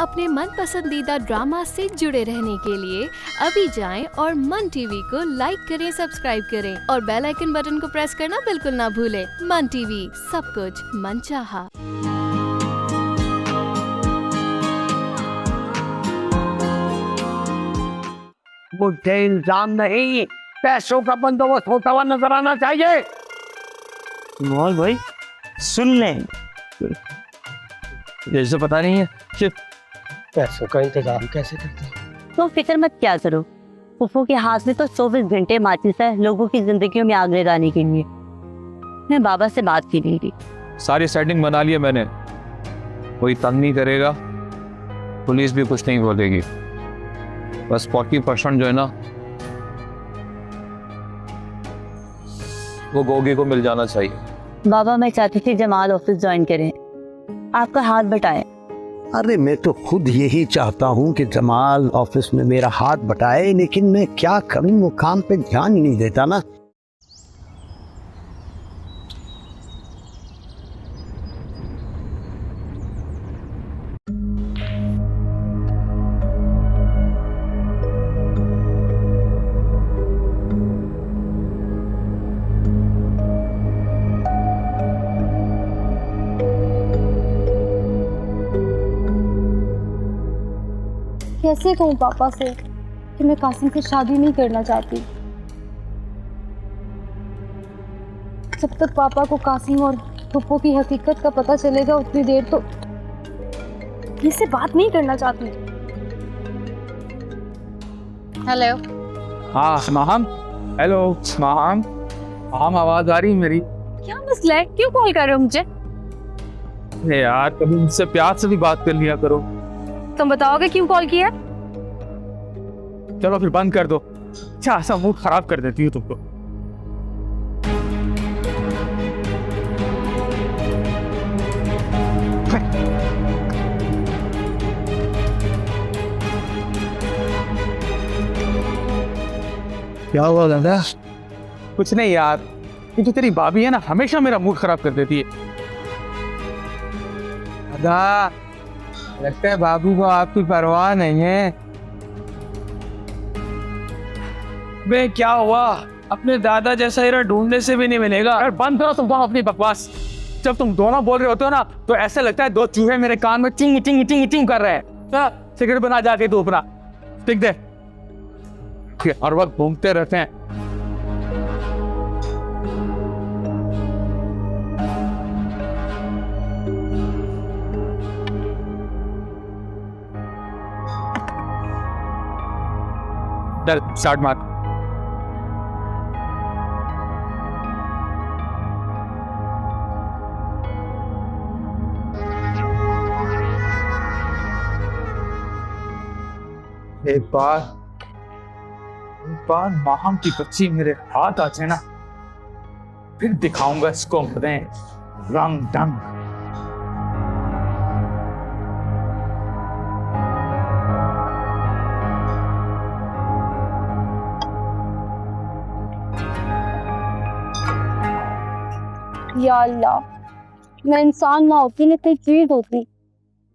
अपने मन पसंदीदा ड्रामा से जुड़े रहने के लिए अभी जाएं और मन टीवी को लाइक करें, सब्सक्राइब करें और बेल आइकन बटन को प्रेस करना बिल्कुल ना भूलें। मन टीवी, सब कुछ मनचाहा। मुझे इल्जाम नहीं, पैसों का बंदोबस्त होता हुआ नजर आना चाहिए। मोहन भाई सुन लें, जैसे पता नहीं है कि पैसों का इंतजाम कैसे करते हैं? तो फिक्र मत क्या करो, फुफू के हाथ में तो 24 घंटे माचिस है लोगों की जिंदगियों में आग लगाने के लिए। मैं बाबा से बात की नहीं थी, सारी सेटिंग बना ली है मैंने। कोई तंग नहीं करेगा, पुलिस भी कुछ नहीं बोलेगी। बस 40% जो है ना वो गोगी को मिल जाना चाहिए। बाबा मैं चाहती थी जमाल ऑफिस ज्वाइन करें, आपका हाथ बटाएं। अरे मैं तो खुद यही चाहता हूँ कि जमाल ऑफिस में मेरा हाथ बटाए, लेकिन मैं क्या करूँ, वो काम पे ध्यान ही नहीं देता ना। कैसे कहूँ पापा से कि मैं कासिम से शादी नहीं करना चाहती। जब तक पापा को कासिम और पप्पू की हकीकत का पता चलेगा उतनी देर तो इससे बात नहीं करना चाहती। हेलो। हाँ स्माहम, हेलो स्माहम। हाँ आवाज आ रही मेरी? क्या मसला है, क्यों कॉल कर रहे हो मुझे? अरे यार कभी मुझसे प्यार से भी बात कर लिया करो। तुम बताओगे क्यों कॉल किया? चलो फिर बंद कर दो, अच्छा ऐसा मूड खराब कर देती हूँ तुमको। क्या हुआ दादा? कुछ नहीं यार, ये जो तेरी भाभी है ना हमेशा मेरा मूड खराब कर देती है। दादा लगता है बाबू को आपकी परवाह नहीं है। बे क्या हुआ, अपने दादा जैसा हीरा ढूंढने से भी नहीं मिलेगा। यार बंद करो तुम दोनों अपनी बकवास। जब तुम दोनों बोल रहे होते हो ना तो ऐसा लगता है दो चूहे मेरे कान में टिंग टिंग टिंग टिंग कर रहे हैं। सिगरेट बना जाके तू अपना टिक दे, हर वक्त घूमते रहते हैं। चल स्टार्ट मार। एक बार माहम की बच्ची मेरे हाथ आ जाए ना, फिर दिखाऊंगा इसको अपने रंग ढंग। या अल्लाह, मैं इंसान ना होती ना कोई चीज होती,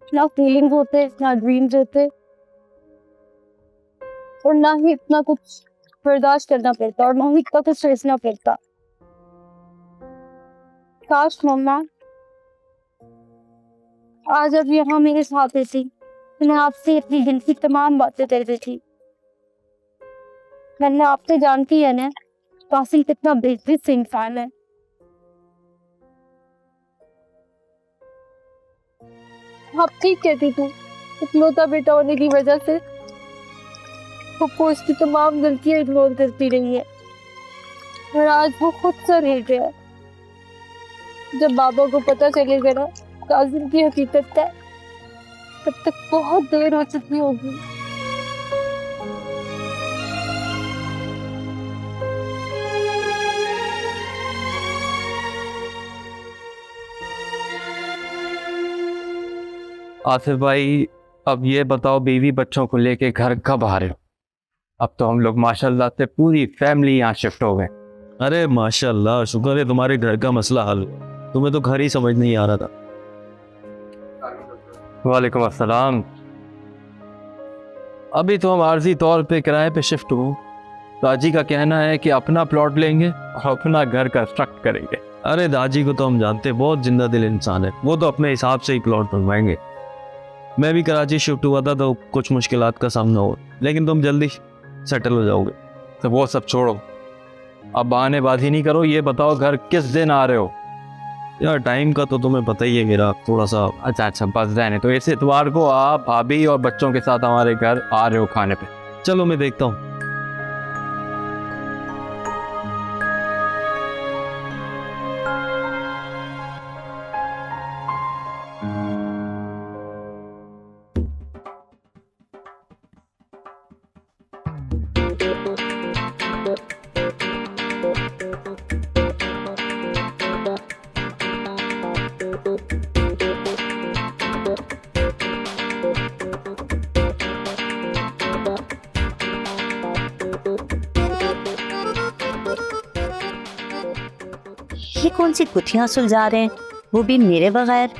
ना फीलिंग्स होते ना ड्रीम्स होते और ना ही इतना कुछ बर्दाश्त करना पड़ता और ना ही इतना कुछ सोचना पड़ता। काश मम्मा आज अब यहाँ मेरे साथ थी तो मैं आपसे अपनी दिल की तमाम बातें कर रही थी। मैंने आपसे जानती है ना कासिम कितना बेहतरीन से इंसान है। आप ठीक कहती थी, इकलौता बेटा होने की वजह से वो उसकी तमाम गलतियां इग्नोर करती रही है और आज वो खुद से रह गया। जब बाबा को पता चलेगा ना कासिम की हकीकत का, तब तक बहुत देर हो चुकी होगी। आसिफ भाई अब ये बताओ, बीवी बच्चों को लेके घर कब आ रहे हो? अब तो हम लोग माशाल्लाह से पूरी फैमिली यहाँ शिफ्ट हो गए। अरे माशाल्लाह, शुक्र है तुम्हारे घर का मसला हल हुआ। तुम्हें तो घर ही समझ नहीं आ रहा था। वालेकुम अस्सलाम। अभी तो हम आर्जी तौर पे किराए पे शिफ्ट हुए। दादी का कहना है कि अपना प्लॉट लेंगे और अपना घर कंस्ट्रक्ट करेंगे। अरे दादी को तो हम जानते हैं, बहुत जिंदा दिल इंसान है, वो तो अपने हिसाब से ही प्लॉट बनवाएंगे। मैं भी कराची शिफ्ट हुआ था तो कुछ मुश्किलात का सामना हुआ, लेकिन तुम जल्दी सेटल हो जाओगे। तो वो सब छोड़ो, अब बहानेबाजी नहीं करो, ये बताओ घर किस दिन आ रहे हो? यार टाइम का तो तुम्हें पता ही है, मेरा थोड़ा सा। अच्छा बस रहने तो, इस इतवार को आप भाभी और बच्चों के साथ हमारे घर आ रहे हो खाने पे। चलो मैं देखता हूँ। ये कौन सी गुत्थियां सुलझा रहे हैं, वो भी मेरे बगैर?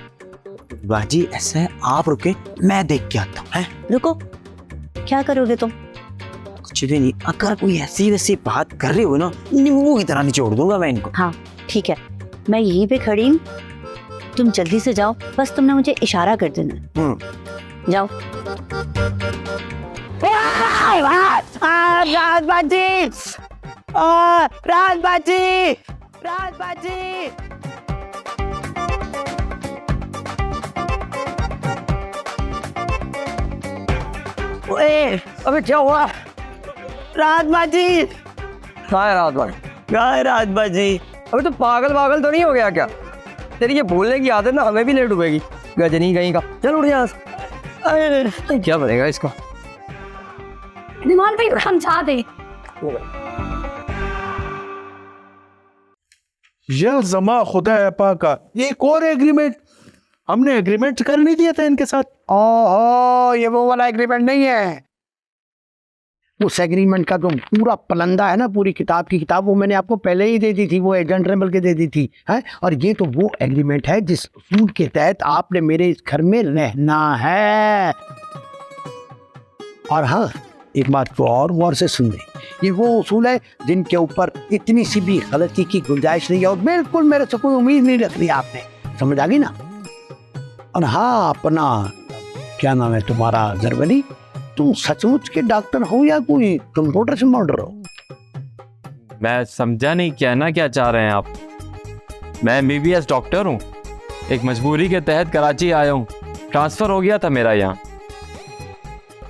बाजी ऐसा है, आप रुके, मैं देख के आता हूँ। हैं? रुको, क्या करोगे तुम? कुछ भी नहीं, अगर कोई ऐसी वैसी बात कर रही हो ना, नींबू की तरह निचोड़ दूंगा मैं इनको। हाँ ठीक है, मैं यहीं पे खड़ी हूँ, तुम जल्दी से जाओ, बस तुमने मुझे इशारा कर देना। जाओ। राजबाजी, राजबाजी, राजबाजी। ओए, अबे क्या हुआ? राजबाजी, कहाँ है राजबाजी? कहाँ है राजबाजी? अबे तो पागल तो नहीं हो गया क्या? तेरी ये बोलने की आदत ना हमें भी लेट डूबेगी। गजनी कहीं का, चल उठ यहाँ से। अरे क्या बनेगा इसका? निमान भाई समझा दे। या जमा खुदा है पाका, ये एक और एग्रीमेंट, हमने एग्रीमेंट कर नहीं दिया था इनके साथ। ओहो, ये वो वाला एग्रीमेंट नहीं है। उस एग्रीमेंट का जो पूरा पलंदा है ना, पूरी किताब की किताब, वो मैंने आपको पहले ही दे दी थी, वो एजेंट ने बल्कि दे दी थी है। और ये तो वो एग्रीमेंट है जिस उसूल के तहत आपने मेरे इस घर में रहना है। और हाँ, एक बात को और गौर से सुन ले, ये वो उसूल है जिनके ऊपर इतनी सी भी गलती की गुंजाइश नहीं है, और बिल्कुल मेरे से कोई उम्मीद नहीं रखनी आपने, समझ आ गई ना? और हाँ, अपना क्या नाम है तुम्हारा, जरवली, तुम सचमुच के डॉक्टर हो या कोई कंप्यूटर से मॉडर हो? मैं समझा नहीं, कहना क्या चाह रहे हैं आप? मैं MBBS डॉक्टर हूँ, एक मजबूरी के तहत कराची आया हूँ, ट्रांसफ़र हो गया था मेरा यहाँ।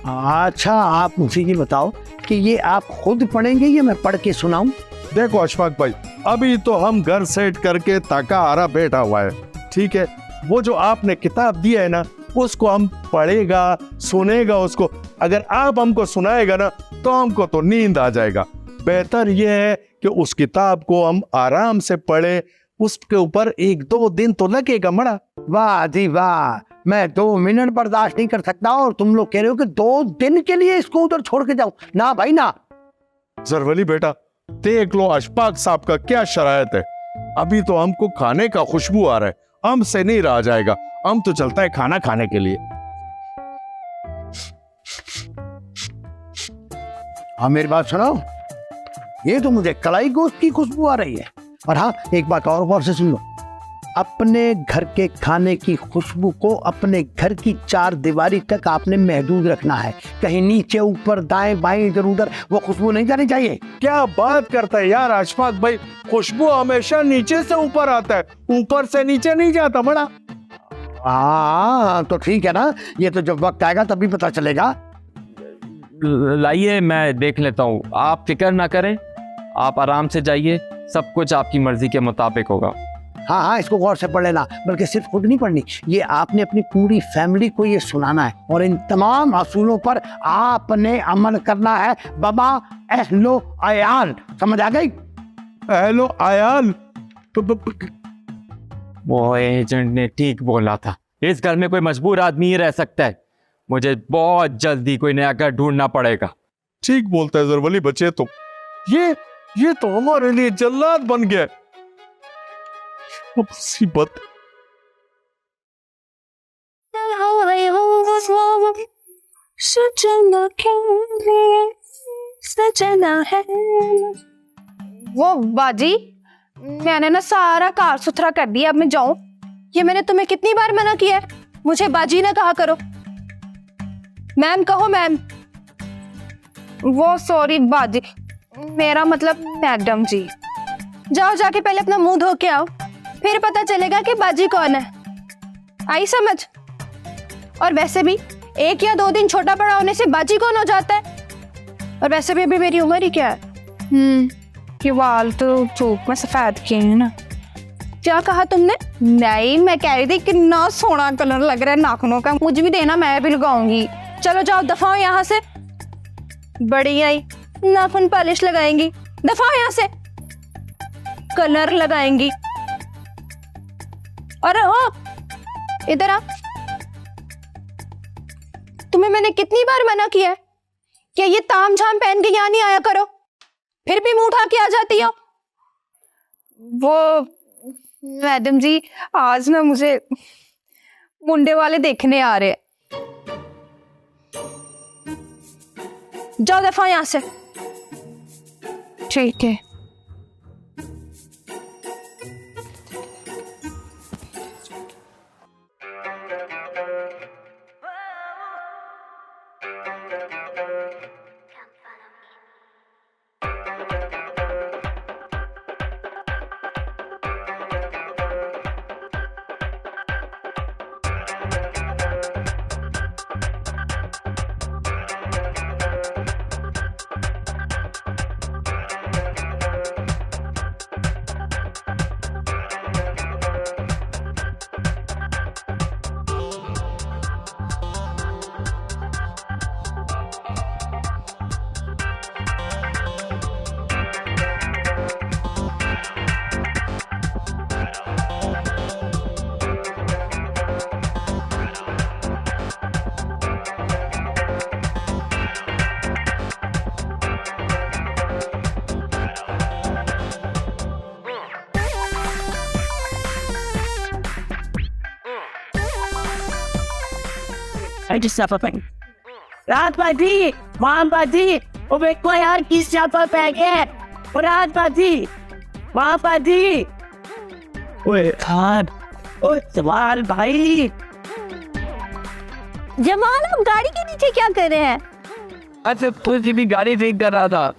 अच्छा, आप मुझे ये बताओ कि ये आप खुद पढ़ेंगे या मैं पढ़ के सुनाऊं? देखो अशफाक भाई, अभी तो हम घर सेट करके ताका आरा बैठा हुआ है, ठीक है। वो जो आपने किताब दिया है ना, उसको हम पढ़ेगा, सुनेगा उसको। अगर आप हमको सुनाएगा ना, तो हमको तो नींद आ जाएगा। बेहतर यह है कि उस किताब को हम आराम से पढ़े, उसके ऊपर 1-2 दिन तो लगेगा मड़ा। वाह जी वाह, मैं 2 मिनट बर्दाश्त नहीं कर सकता, और तुम लोग कह रहे हो कि 2 दिन के लिए इसको उधर छोड़ के जाऊं? ना भाई ना। जरवली बेटा, देख लो अशफाक साहब का क्या शरायत है। अभी तो हमको खाने का खुशबू आ रहा है, हमसे नहीं रहा जाएगा, हम तो चलता है खाना खाने के लिए। हाँ, मेरी बात सुनो, ये तो मुझे कलाई गोश्त की खुशबू आ रही है। और हाँ, एक बात और गौर से सुन लो, अपने घर के खाने की खुशबू को अपने घर की 4 दीवारी तक आपने महदूद रखना है। कहीं नीचे ऊपर दाएं बाएं इधर उधर वो खुशबू नहीं जानी चाहिए। क्या बात करता है यार अशफाक भाई, खुशबू हमेशा नीचे से ऊपर आता है, ऊपर से नीचे नहीं जाता बड़ा। हाँ तो ठीक है ना, ये तो जब वक्त आएगा तभी पता चलेगा। लाइए, मैं देख लेता हूँ, आप फिक्र ना करें, आप आराम से जाइए, सब कुछ आपकी मर्जी के मुताबिक होगा। हाँ हाँ, इसको गौर से पढ़ लेना, बल्कि सिर्फ खुद नहीं पढ़नी, ये आपने अपनी पूरी फैमिली को ये सुनाना है, और इन तमाम असूलों पर आपने अमल करना है। बाबा अहलो आयाल, समझ आ गई? अहलो आयाल, वो एजेंट ने ठीक बोला था, इस घर में कोई मजबूर आदमी ही रह सकता है। मुझे बहुत जल्दी कोई नया घर ढूंढना पड़ेगा। ठीक बोलता है जरवली बच्चे, तो ये तो हमारे लिए जल्लाद बन गया। मुसीबत। सजना के लिए सजना है। वो बाजी, मैंने ना सारा कार सुथरा कर दिया, अब मैं जाऊं? ये मैंने तुम्हें कितनी बार मना किया है, मुझे बाजी ना कहा करो। मैम कहो मैम। वो सॉरी बाजी, मेरा मतलब मैडम जी। जाओ जाके पहले अपना मुंह धो के आओ, फिर पता चलेगा कि बाजी कौन है। आई समझ? और वैसे भी 1 या 2 दिन छोटा बड़ा होने से बाजी कौन हो जाता है? और वैसे भी अभी मेरी उम्र ही क्या है? ये बाल तो धूप में सफेद किए हैं ना। क्या कहा तुमने? नहीं, मैं कह रही थी कितना सोना कलर लग रहा है नाखूनों का, मुझे भी देना, मैं भी लगाऊंगी। चलो जाओ, दफाओ यहाँ से। बड़ी आई नाखून पॉलिश लगाएंगी, दफाओ यहाँ से। कलर लगाएंगी। अरे हो, इधर आ। तुम्हें मैंने कितनी बार मना किया है कि ये ताम झाम पहन के यहाँ नहीं आया करो, फिर भी मुंह उठा के आ जाती हो। वो मैडम जी, आज ना मुझे मुंडे वाले देखने आ रहे हैं। जाओ दफा यहां से। ठीक है। I just have a thing. रात बाजी, माम बाजी, ओ देखो यार किस चापा पे गए। ओ रात बाजी, माम बाजी। ओए खान, ओ जमाल भाई। जमाल, आप गाड़ी के नीचे क्या कर रहे हैं? अच्छा, तुझे भी गाड़ी ठीक कर रहा था।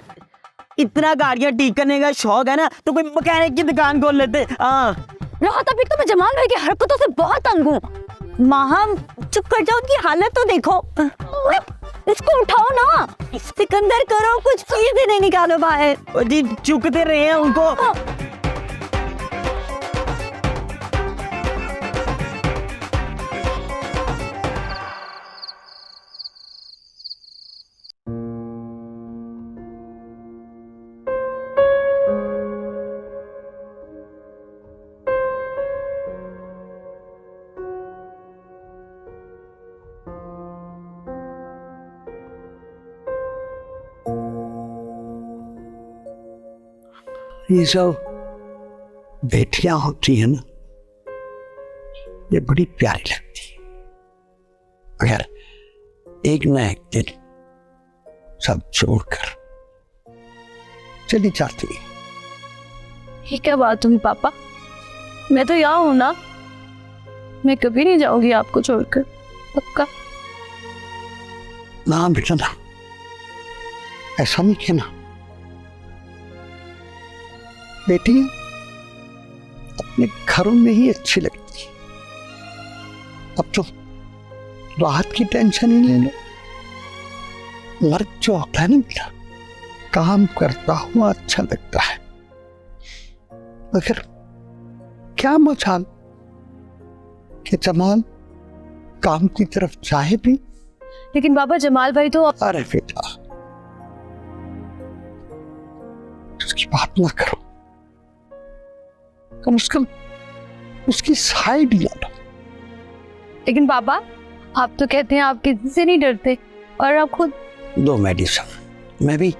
इतना गाड़ियां ठीक करने का शौक है ना तो कोई मैकेनिक की दुकान खोल लेते। हाँ राहत, अभी तो मैं जमाल भाई की हरकतों से बहुत तंग हूँ। माहम चुप कर जाओ, उनकी हालत तो देखो। इसको उठाओ ना, सिकंदर करो, कुछ चीज नहीं निकालो बाहर। जी चुकते रहे हैं उनको। ये सब बेटियां होती है ना, ये बड़ी प्यारी लगती है। अगर एक ना एक दिन सब छोड़कर चली जाती है। ये क्या बात हुई पापा? मैं तो यहाँ हूं ना, मैं कभी नहीं जाऊंगी आपको छोड़कर, पक्का। ना बेटा ना, ऐसा नहीं कहना। बेटी अपने घरों में ही अच्छी लगती है। अब तो राहत की टेंशन ही ले लो। मर्द जो होता है ना बेटा, काम करता हुआ अच्छा लगता है, मगर क्या मजाल कि जमाल काम की तरफ चाहे भी। लेकिन बाबा जमाल भाई तो अरे बेटा, उसकी बात ना करो, कम से कम उसकी साइड ना लो। लेकिन बाबा, आप तो कहते हैं आप किसी से नहीं डरते, और आप खुद। दो मेडिसिन, मैं भी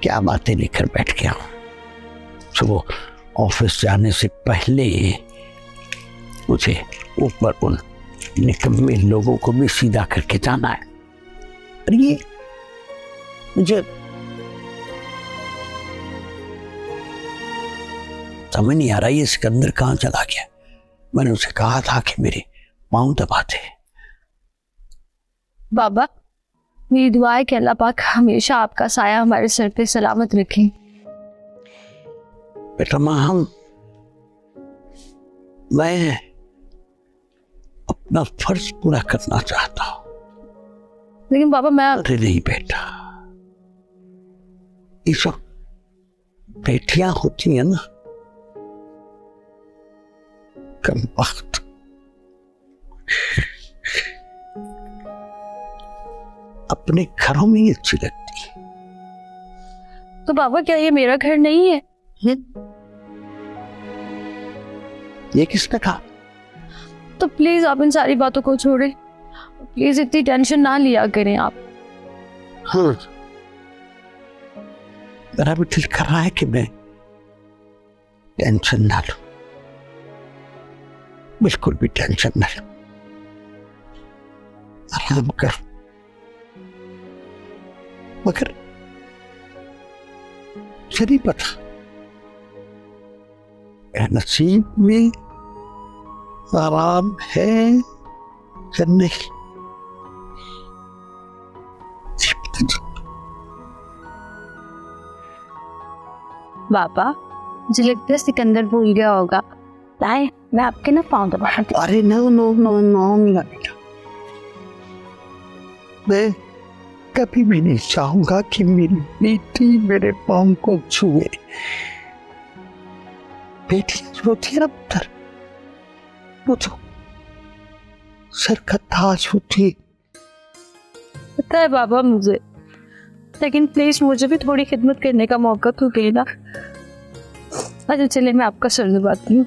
क्या बातें लेकर बैठ गया हूँ। सुबह ऑफिस जाने से पहले मुझे ऊपर उन निकम्मे लोगों को भी सीधा करके जाना है। और ये मुझे समझ नहीं आ रहा ये सिकंदर कहाँ चला गया। मैंने उसे कहा था कि मेरे पाँव दबाते। बाबा, मेरी दुआ है कि अल्लाह पाक हमेशा आपका साया हमारे सर पे सलामत रखे। बेटा मैं अपना फर्ज पूरा करना चाहता हूँ। लेकिन बाबा मैं अरे नहीं बेटा, ये सब बेटियां होती हैं ना, कम वक्त अपने घरों में ही अच्छी लगती है। तो बाबा क्या ये मेरा घर नहीं है? ये किसने कहा? तो प्लीज आप इन सारी बातों को छोड़ें, प्लीज इतनी टेंशन ना लिया करें आप। हाँ, मेरा भी दिल कर रहा है कि मैं टेंशन ना लूं, बिल्कुल भी टेंशन ना लूं, आराम कर। मगर मुझे नहीं पता मेरे नसीब में आराम है या नहीं। बाबा मुझे लगता है सिकंदर भूल गया होगा। लाए मैं आपके ना पाँव दबा दूं। अरे नो नो नो नो मेरा बेटा, मैं कभी भी नहीं चाहूंगा कि मेरी बेटी मेरे पाँव को छुए। बेटी रोती है ना पुत्र, वो तो सर का ताज होती है। पता है बाबा मुझे, लेकिन प्लीज मुझे भी थोड़ी खिदमत करने का मौका तो देना। अच्छा चलिए मैं आपका सर दबाती हूँ,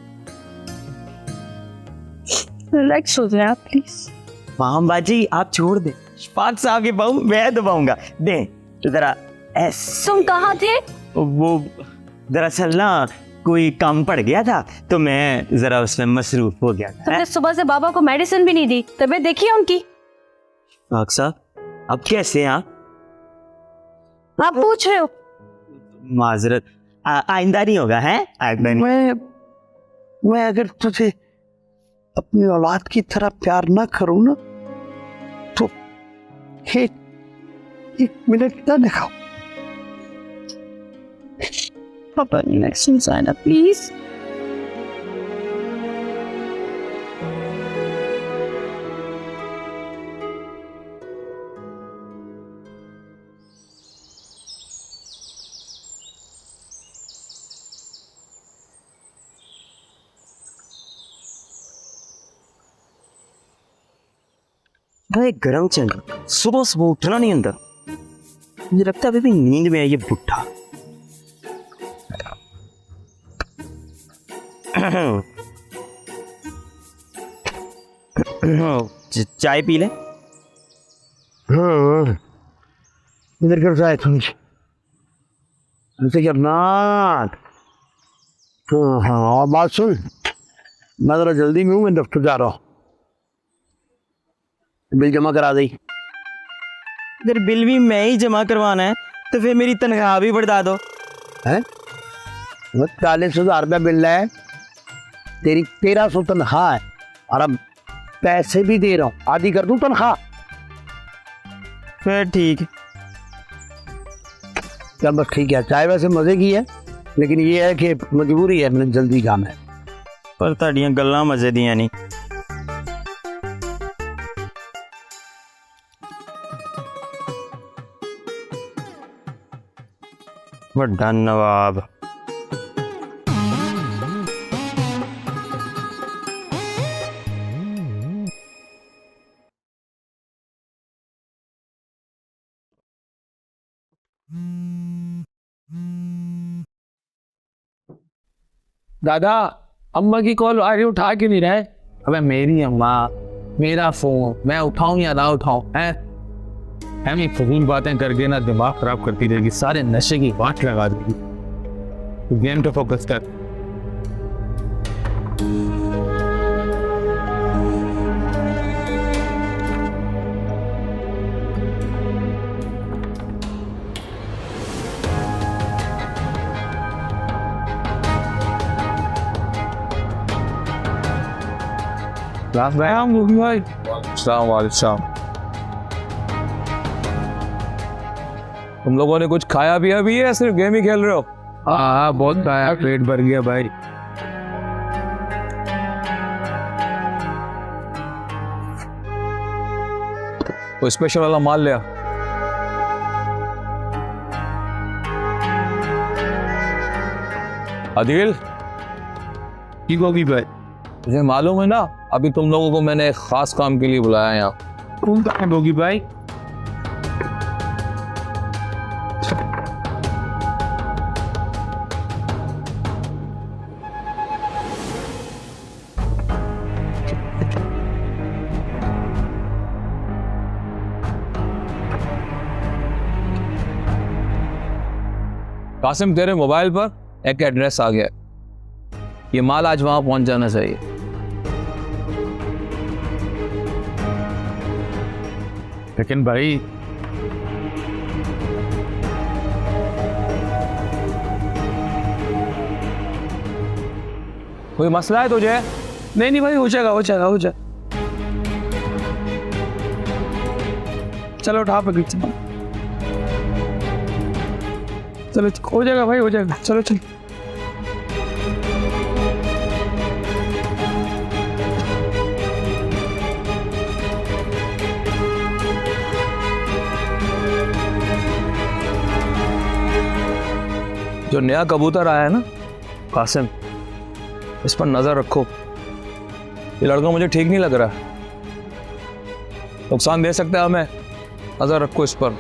रिलैक्स हो जाए आप प्लीज। माम बाजी आप छोड़ दे, शफाक साहब के पाँव मैं दबाऊंगा। दे जरा ऐसे। तुम कहाँ थे? वो दरअसल ना कोई काम पड़ गया था तो मैं जरा उसमें मसरूफ हो गया था। तुमने सुबह से बाबा को मेडिसिन भी नहीं दी, तबीयत देखी है उनकी? शफाक साहब अब कैसे हैं आप पूछ रहे हो? माजरत, आइंदा नहीं होगा है। आइंदा नहीं। मैं अगर तुझे अपनी औलाद की तरह प्यार ना करूं ना तो एक मिनट ना दिखाओ। पापा नेक्स्ट इंसान प्लीज। भाई गरम चल, सुबह सुबह उठना नहीं अंदर। मुझे लगता है अभी भी नींद में है ये बुढ़ा। चाय पी ले। इधर कर जाए तुम ऐसे करना। हाँ और बात सुन, मैं जरा जल्दी में हूँ, मैं दफ्तर जा रहा हूँ। बिल जमा करा दी। अगर बिल भी मैं ही जमा करवाना है तो फिर मेरी तनख्वाह भी बढ़ा दो। है 40,000 रुपया बिल है, तेरी 1300 तनख्वाह है और अब पैसे भी दे रहा हूँ, आधी कर दूँ तनख्वाह। फिर ठीक है। चल बस ठीक है। चाय वैसे मजे की है लेकिन ये है कि मजबूरी है, मैंने जल्दी काम है। पर ताड़ियाँ गल्लां मजे दियां नहीं। वड्डा नवाब। दादा अम्मा की कॉल आ रही, उठा क्यों नहीं रहे? अबे मेरी अम्मा, मेरा फोन, मैं उठाऊं या ना उठाऊं? हैं हम ये फजूल बातें करके ना दिमाग खराब करती रहेगी, सारे नशे की वाट लगा देगी। तो गेम पे फोकस कर। सलाम गोगी भाई। सलाम वालेकुम। तुम लोगों ने कुछ खाया पिया भी है, सिर्फ गेम ही खेल रहे हो? हाँ बहुत खाया, पेट भर गया भाई। कोई स्पेशल वाला माल लिया? आदिल, की गोगी भाई? मुझे मालूम है ना, अभी तुम लोगों को मैंने एक खास काम के लिए बुलाया यहाँ। कौन सा है गोगी भाई? कासिम, तेरे मोबाइल पर एक एड्रेस आ गया, ये माल आज वहां पहुंच जाना चाहिए। लेकिन भाई कोई मसला है तुझे? नहीं भाई, हो जाएगा हो जाएगा हो जाएगा। चलो उठा पकड़, चलो हो जाएगा भाई, हो जाएगा। चलो चलो। जो नया कबूतर आया है ना कासिम, इस पर नजर रखो। ये लड़का मुझे ठीक नहीं लग रहा, नुकसान दे सकता है हमें, नजर रखो इस पर।